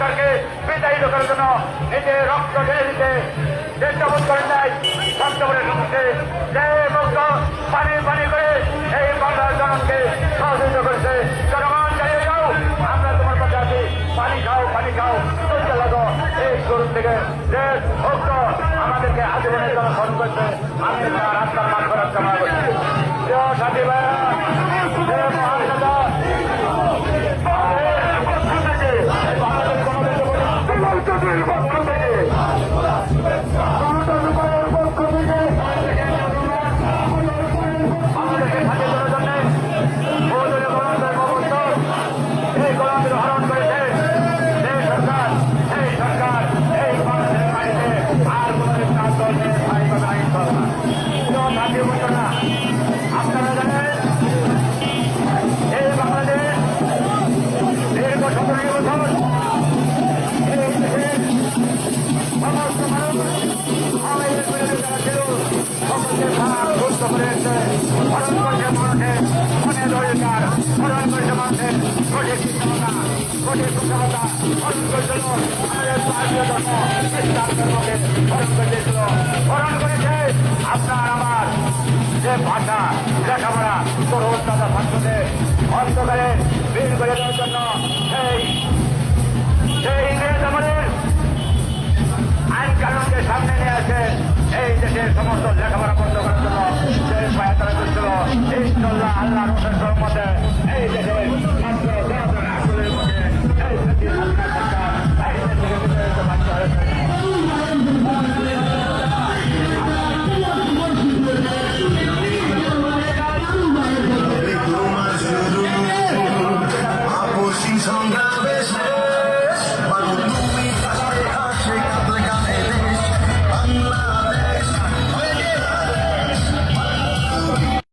সরকারকে বিতাড়িত করার জন্য নিজে রক্ত ঢেলে দিতে চেষ্টাবোধ করেন নাই সপ্তাহের সমস্যে যে মুক্ত পানি পানি করে এই বাংলার জনগণকে সহযোগিতা করেছে। জনগণ চালিয়ে যাও, আমরা তোমার কাছে আছি, পানি খাও চলতে লাগো। এই শুরু থেকে দেশ মুক্ত আমাদেরকে আজীবনের জন্য ফোন করছে। আমি রাস্তার মাঠ করার কামনা করছি। সাথী ভাইরা, আপনারা জানেন এই বাংলাদেশ দীর্ঘ 17 বছর এই দেশের সমস্ত মানুষ আওয়ামী বিরোধী যারা ছিল সকলকে ভাগ গুরুত্ব করে এসেছে। স্মরণ করছে মানুষের মনের অধিকার, স্মরণ করছে মানুষের কঠিন শিক্ষকতা, কঠিন শিক্ষকতা, স্মরণ করেছিল আমাদের ভারতীয় ধর্ম ইসলাম ধর্মকে স্মরণ করে দিয়েছিল। স্মরণ করেছে আপনার আমার যে ভাষা লেখাপড়া তরুণ দাদা ছাত্রদের অন্ধকারে বের করে দেওয়ার জন্য সেই ইংরেজ আমলের আইন কানুনকে সামনে নিয়ে আসে এই দেশের সমস্ত লেখাপড়া বন্ধ করার জন্য যে সহায়তা করছিল ইনশাল্লাহ আল্লাহ রসের মধ্যে এই দেশের মাত্র 10 আসলের মধ্যে এই দেশের সরকার এই দেশের বিতাড়িত বাধ্য হয়েছে। সংগ্রাম